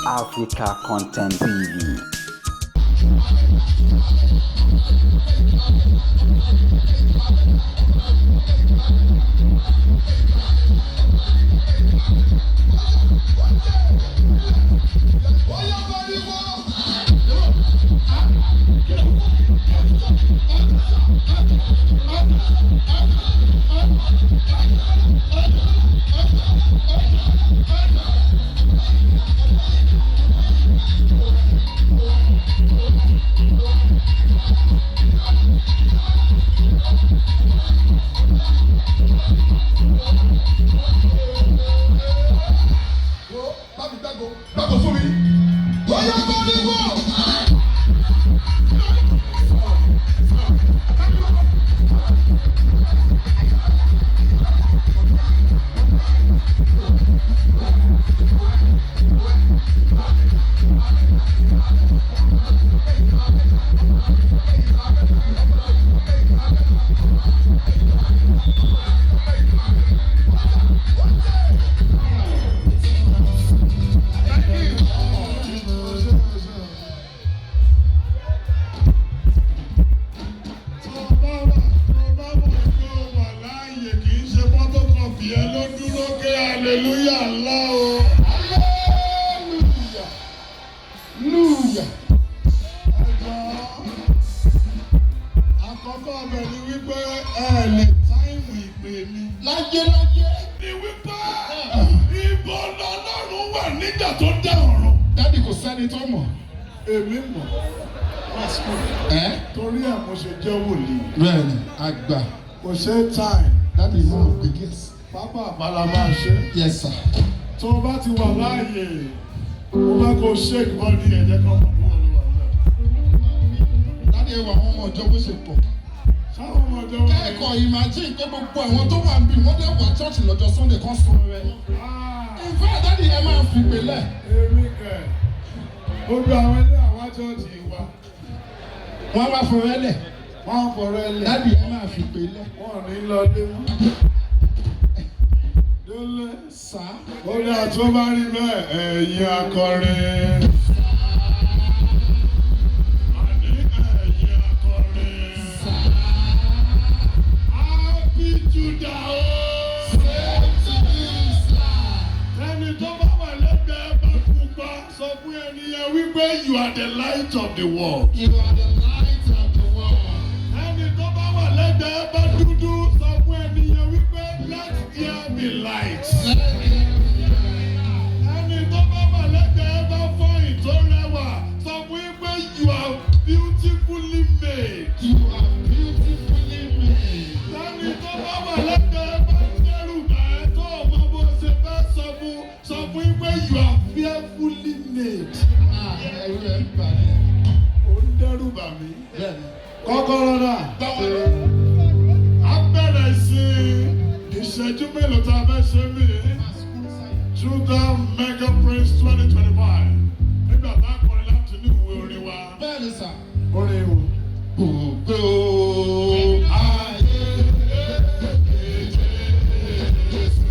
Africa Content TV. That is all begins. Papa Balamache. Yes, sir. So bá ti wà láàyè, mo bá kó shake body ẹ jẹ́ kó mọ̀ bó ló wà náà. Daddy ẹ wà ọmọ ọjọ́ bó ṣe pọ̀. Sáwọn ọmọ ọjọ́ wọn. Kẹ́kọ̀ọ́ imagine pé gbogbo àwọn tó wà níbí wọ́n dé wà church lọ́jọ́ Sunday kan sọ rẹ̀. In fact, Daddy ẹ máa fi pèlẹ̀. Èmi kẹ̀, gbogbo àwọn ilé àwọn church wa. Wọ́n máa fọ̀rọ̀ ẹlẹ̀. Wọ́n fọ̀rọ̀ ẹlẹ̀. Daddy ẹ máa fi pèlẹ̀. Wọ́n ní lọ lé wọn. Délé sá. Ó ní àtúntò bá rí bẹ́ẹ̀ ẹ̀yin akọrin. Àní ẹ̀yin akọrin. Happy Judah o. Ẹni tó bá wà lẹ́gbẹ̀ẹ́ bá pupa sọ fún ẹni yẹn wípé you are the light of the world. You are the light of the world. Ẹni tó bá wà lẹ́gbẹ̀ẹ́ bá dúdú sọ fún ẹni yẹn wípé let there be light. Ẹni tó bá wà lẹ́gbẹ̀ẹ́ bá fọ́ ìtó rẹwà sọ fún wípé you are beautifully made. You are beautifully made. Ẹni tó bá wà lẹ́gbẹ̀ẹ́ bá dẹ́rù bá ẹ tó ọmọ bó ṣe fẹ́ sọ fún wípé you are fearfully made. Ẹ̀rù ẹ̀ ń bà mí. Ó ń dẹ́rù bà mí. Bẹ́ẹ̀ni. Kọ́kọ́rọ́ náà. Báwo ni? A bẹ̀rẹ̀ sí ìṣẹ́jú mélòó tá a fẹ́ ṣe mí. Judah Mega Praise 2025. Nígbà tá a kọrin láti ní ìwé orin wa. Bẹ́ẹ̀ni sà. Orin wo? Gbogbo ayé Jésù.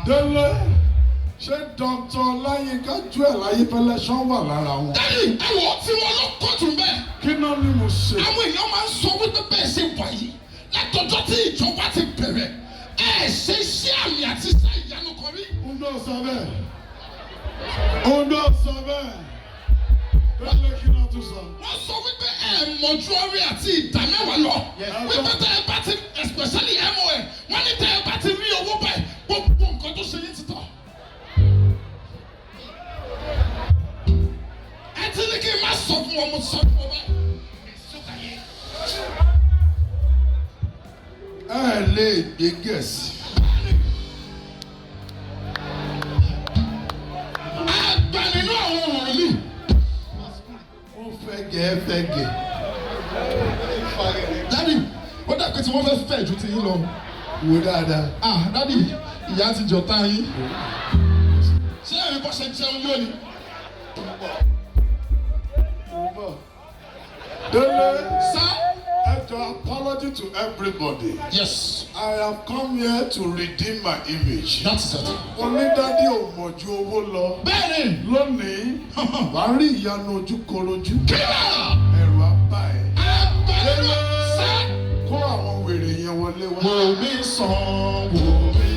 Dele, ṣé Dr. Yinka Ayefele wà lára wọn? Daddy, ẹ̀wọ̀n tí wọ́n lọ kọ́tù bẹ́ẹ̀. Kí náà ni mo ṣe? Àwọn èèyàn máa ń sọ wípé bẹ́ẹ̀ ṣe wà yìí látọjọ́ tí ìjọba ti bẹ̀rẹ̀ ṣe iṣẹ́ àmì àti iṣẹ́ ìyanu kan rí. Ondo sọ bẹ́ẹ̀. Dele kí náà tún sọ? Wọ́n sọ wípé mọ̀jú orí àti ìdá mẹ́wàá lọ. Wípé tẹ́ ẹ bá ti especially MON wọ́n ní tẹ́ ẹ bá ti rí owó báyìí gbogbo nǹkan tó ṣe yín ti tọ̀. Ẹ ti ní kí n má sọ fún wọn mo sọ fún wọn báyìí. Ẹ lè gbé gẹ̀ẹ́sì. Àgbà nínú àwọn wòlíì. Fẹ́gẹ̀. Daddy, ó dà pé tí wọ́n fẹ́ fẹ́ ju ti yín lọ. Wo dáadáa. Daddy, ìyá ti jọ tá yín. Ṣé ẹ̀rí bọ́ ṣe jẹun lónìí? Dele, Sir. Apology to everybody. Yes. I have come here to redeem my image. That's it. Onídàádì ò mọ̀ ju owó lọ. Bẹ́ẹ̀ni. Lónìí, wà á rí ìyanu ojúkorojú. Kílà. Ẹ̀rù apá ẹ̀. Dele. Sir. Kó àwọn wèrè yẹn wọlé wá. Wò mí sàn.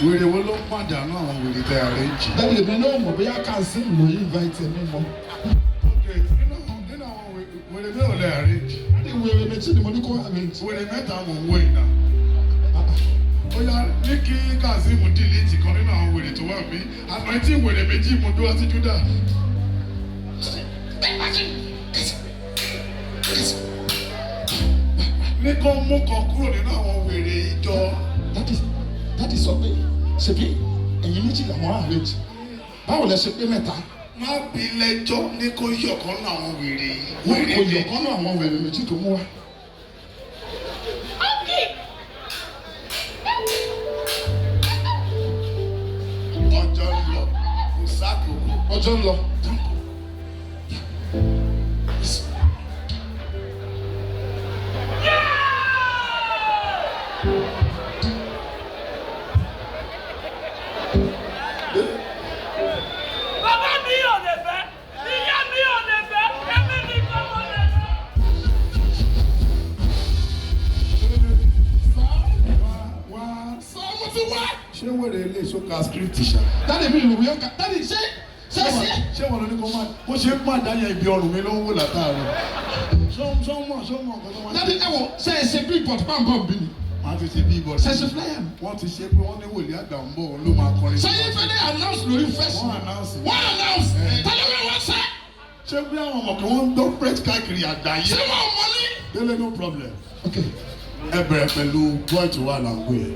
Wèrè wo ló ń pàdánù àwọn wèrè tẹ àrẹ́jì? Daddy, èmi náà mọ̀ bóyá Kazeem ló invite mi mọ́. Nínú àwọn wèrè mi ò lè àrẹ́jì. Daddy, wèrè méjì ni mo ní kó arrange. Wèrè mẹ́ta mò ń wé iná. Ó yá ní kí Kazeem delete kan nínú àwọn wèrè tó wà bí. Àná tí wèrè méjì mo dúró sí Júdà. Ní kó mú kan kúrò nínú àwọn wèrè ìjọ. Daddy sọ pé ṣebí ẹ̀yin méjì làwọn arrange. Báwo lẹ ṣe pé mẹ́ta? Má bí lẹ́jọ́ ní kó yọ̀kan náà àwọn wèrè yìí. Wọ́n kò yọ̀kan náà àwọn wèrè méjì tó mú wá. Ọjọ́ ń lọ, kò sákòókò. Ọjọ́ ń lọ. Bàbá mi ò lè fẹ́, ìyá mi ò lè fẹ́, èmi nìkan mo lè fẹ́. Ṣé wèrè ilé ìṣókà script ṣá? Daddy mi ìròyìn ọkà. Daddy ṣé. Ṣé wọn lọ ní kó máa bó ṣe ń má dáyà ibi ọrùn mi ló ń wò látàárọ̀? Ṣọ́mọ̀ nǹkan tó wá. Daddy ẹ wọ ṣe é ṣe billboard pàǹpọ̀ bí ni. Wọ́n ti ṣe billboard. Ṣe é ṣe flyer mi. Wọ́n ti ṣe pé wọ́n ní Woliagba ń bọ̀ ló máa kọrin. Ṣé yín fẹ́ ní announce lórí first? Wọ́n announce. Tẹ́lẹ̀ mi wọ́n ṣe. Ṣé bí àwọn ọmọ kan wọ́n ń gbọ́ press káàkiri àgbáyé? Ṣé wọ́n mọ ní? Dele no problem. Okay. Ẹ bẹ̀rẹ̀ pẹ̀lú boy tó wà láǹgbó yẹn.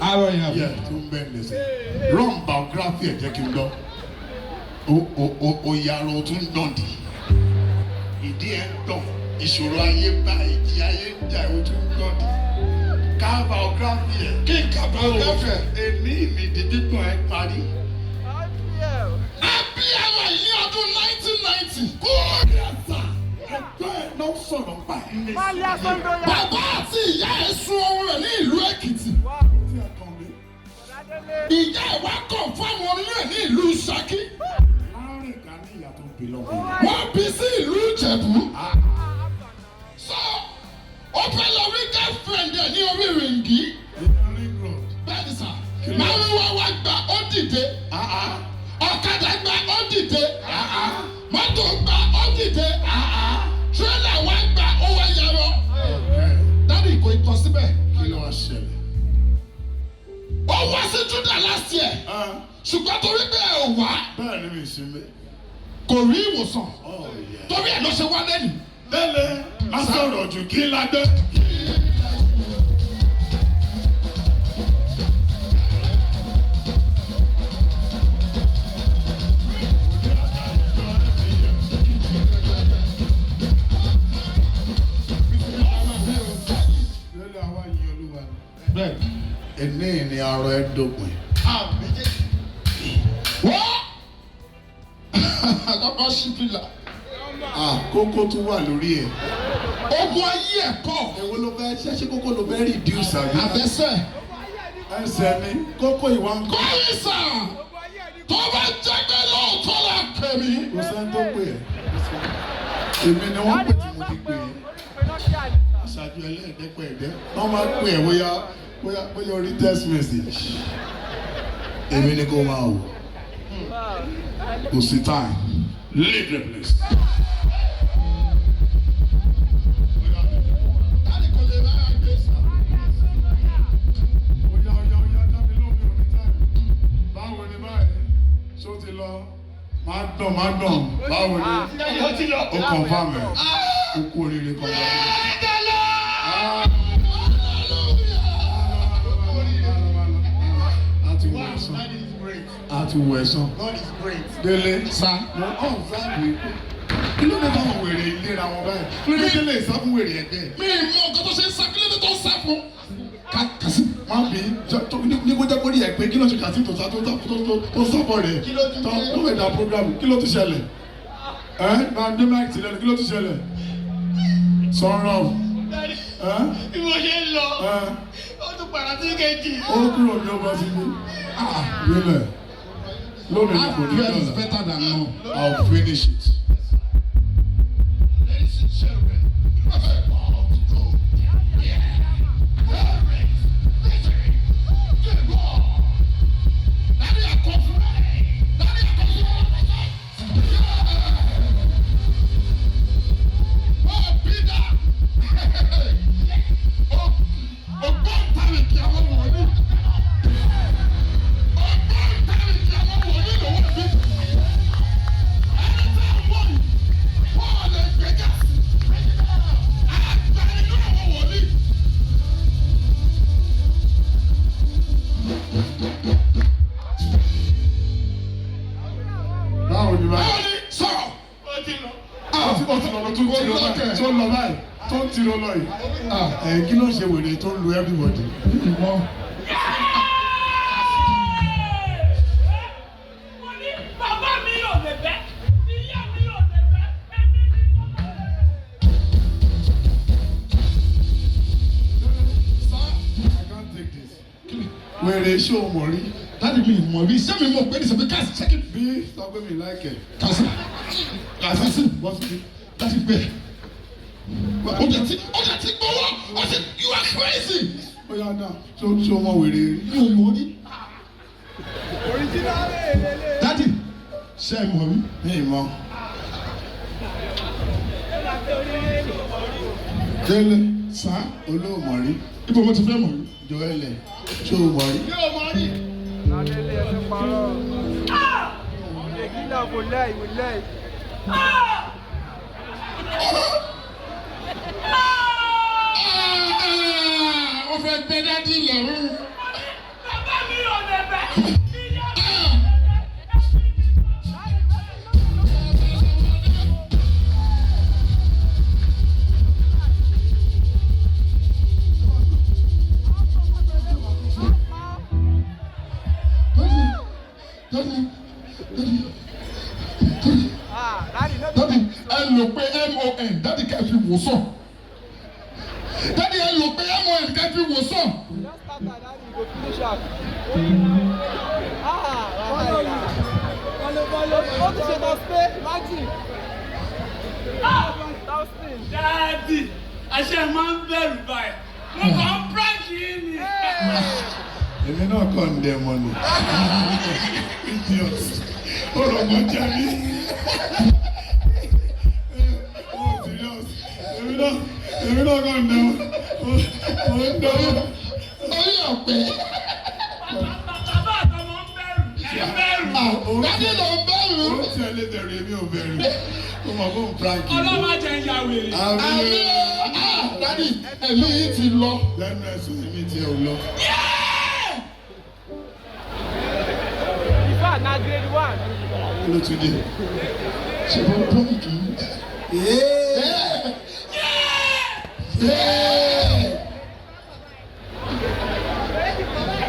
Àárọ̀ yẹn àbí. Yẹ tó ń bẹ́ẹ̀ ní sẹ́. Run biography ẹ̀ jẹ́ kí n gbọ́. Oyàrá o tún dàn dì. Ìdí ẹ̀ ń dàn. Ìṣòro ayé bá ìjì ayé ń jà o tún dàn dì. Ká biography ẹ̀. Kí n ka biography ẹ̀. Èmi dídígbọ̀n ẹ̀ parí. Abíyáwá yìí ní ọdún 1990. Kúrò ẹ̀sà ẹgbẹ́ ẹ̀ náà sọ̀rọ̀ pa ẹ̀. Bàbá àti ìyá ẹ̀ sun ohun rẹ̀ ní ìlú Èkìtì. Tí a kàn mí. Ìyá ẹ̀ wá kàn fáwọn oyún ẹ̀ ní ìlú Ṣakí. Láàárín ìka ní ìyá tó bí lọ́wọ́. Wọ́n bí sí ìlú Ìjẹ̀bú. So, ó fẹ́ lọ rí girlfriend ẹ̀ ní orí rìngì. Bẹ́ẹ̀ni sà, márùn-ún wa gba ó dìde. Ọ̀kadà gba ó dìde. Mọ́tò gba ó dìde. Tírélà wa gba ó wá yarọ. Dábì kò ìtọ́ síbẹ̀. Kí ló wá ṣẹlẹ̀? Ó wá sí Júdà last year. Ṣùgbọ́n torí pé ẹ ò wá. Bẹ́ẹ̀ ni mi ṣe mí. Kò rí ìwòsàn. Torí ẹ̀ ló ṣe wá lẹ́nu. Délé, má sọ̀rọ̀ jù kí la dé. Délé àwa yìí Olúwa. Bẹ́ẹ̀ Ẹni ni arọ ẹ dópin. wọ́n àgbàbọ̀ ṣíbìlà. Kókó tún wà lórí ẹ̀. Ogun ayé ẹ̀kọ́. Èwo ló fẹ́ ṣe kókó ló fẹ́ reduce àbí? Àbẹ́sẹ̀. Ẹsẹ̀ ni kókó ìwà ń kọ́. Kọ́rísà tó bá jẹ́gbẹ́ lóòótọ́ la kẹ́mi. Kò sẹ́ni tó pè ẹ́. Èmi ni wọ́n pè tí mo ti pè é. Aṣáájú ẹlẹ́ẹ̀dẹ́gbẹ̀ẹ́dẹ́. Wọ́n máa pè ẹ́ bóyá orí text message. Èmi ni kò máa wò. Kò sí time. Leave the place. Máa dán. Báwo ni? Ó kàn fáwọn ẹ̀. Ó kú oríire kan bá mi. Àti wọ ẹ̀sán. Délé. Sá. Wọ́n kàn sáàbù ikú. Kí ló dé báwọn wèrè ìlera wọn báyìí? Kí ló dé délé ìsáfún wèrè ẹgbẹ́? Mi ì mọ nǹkan tó ṣe ń sá kí ló dé tó ń sá fún. Kàsí. Má bí ní kó jẹ́ kó rí ẹ̀ pé kí ló ṣe kàsí tó sábọ̀ rẹ̀ tó fẹ́ da programu kí ló tún ṣẹlẹ̀? Máa dé máìkì sílẹ̀ kí ló tún ṣẹlẹ̀? Sọ̀rọ̀. Bí mo ṣe ń lọ, ó tún padà sí kejì. Ó kúrò ní ọba sí mi. Nílẹ̀. Lónìí kò ní Fear is dọ̀là. better than none. I'll finish it. Ladies and gentlemen, Báwo ni báyìí? sọ̀rọ̀. Ó ti lọ tó ń tiro báyìí. Tó ń lọ báyìí. Tó ń tiro lọ yìí. Kí ló ṣe wèrè tó ń lu everybody? Mo ní bàbá mi ò lè bẹ́, ìyá mi ò lè bẹ́, ẹ̀mí ni mo lè. I can't take this. Wèrè ṣé o mọ̀ rí? Dáàdi mi mọ̀ rí sẹ́mi mọ̀ pé ní sẹ́mi káàsì ṣẹ́kì. Bí sọ pé mi láìkẹ̀. Kàsí. Bọ́sì bí. Dáàdi bẹ́ẹ̀. Ó jà tí gbowó. Ó sì you are crazy. Ó yá náà ṣé o mọ̀ wèrè rí? Mi ò mọ̀ rí. Dáàdi ṣe é mọ̀ rí. Mi ì mọ̀. Délé Sá. olóòmọ̀ rí. Ibo mo ti fẹ́ mọ̀ rí. Joẹ́lẹ̀ ṣé o mọ̀ rí? Wọ́n fẹ́ gbé dáàdi lọ́rùn. Bàbá mi ò lè bẹ́, ìyá mi ò lè bẹ́, ẹ̀mí ni mo lè. fi wò sàn. Dádì ẹ lò pé MON kẹ́ fi wò sàn. Daddy, àṣẹ máa ń bẹ̀rù báyìí. Mo kàn ń prank yín ni. Èmi náà kàn ń dẹ̀ mọ́ ni. Idiot. Ó rọ̀ mọ́ jẹ́ mi. Oh, serious. Èmi náà kàn ń dẹ̀ mọ́. Mo ń dẹ̀ mọ́. Orí ọ̀pẹ. Bàbá àtọmọ ń bẹ̀rù. Ẹ bẹ̀rù. Dádì ló ń bẹ̀rù. Ó ti ẹ lé bẹ̀rù èmi ò bẹ̀rù. Ó mọ̀ fún prank. Ọlọ́mọ jẹ́ ìyá wèrè. Àmì dádì ẹ̀mí yìí ti lọ. Lẹ́nu ẹ̀sùn èmi ti ẹ̀ ò lọ. Na grade 1. Kí ló tún dé? Ṣé wọ́n pọ́ǹkì?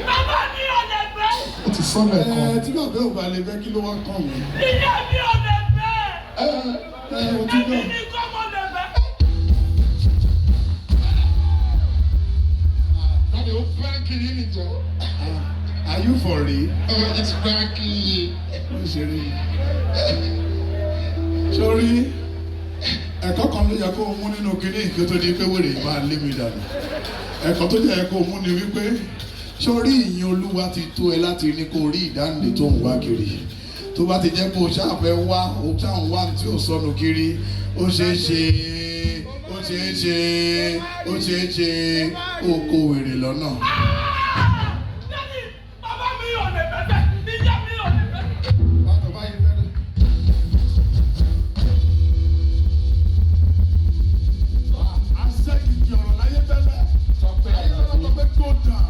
Bàbá mi ò lè bẹ́. Ó ti sọ́nà ẹ̀kan. Tí bàbá ò bá lè bẹ́ kí ló wá kàn mí? Ìyá mi ò lè bẹ́. Mo ti Èmi gbọ́. ni kọ́ mo lè bẹ́. Dádì ó prank yín nìjọ. Are you for real? It's pranking yín. Ó ṣe rí. Sórí ẹ̀kọ́ kan ló yẹ kó o mú nínú kinní ìké tó di pé wèrè máa lé mi dànù. Ẹ̀kọ́ tó yẹ kó o mú ni wípé sórí ìyìn Olúwa ti tó ẹ láti ní kó o rí ìdáǹdè tó ń wá kiri. Tó bá ti jẹ́ pé o ṣáàfẹ́ wá o ṣáà ń wá tí o sọnù kiri ó ṣeé ṣe o kó wèrè lọ́nà. Daddy, bàbá mi ò lè bẹ́ bẹ́. Ìyá mi ò lè bẹ́. Bákan báyìí fẹ́rẹ̀. Àṣẹ kìkì ọ̀rọ̀ láyé tẹ́lẹ̀. Ayé lọ́dọ̀ tó pé go down.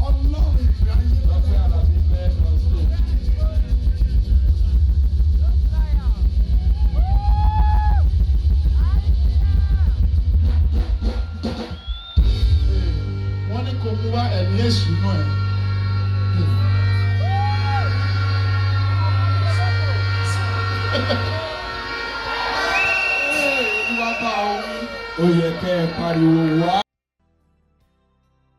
Ọlọ́run ìfẹ́ ayé tẹ́lẹ̀. Wọ́n ní kò mú wá ẹ̀mí èṣù náà ẹ̀. Ó yẹ kẹ́ ẹ pariwo wá.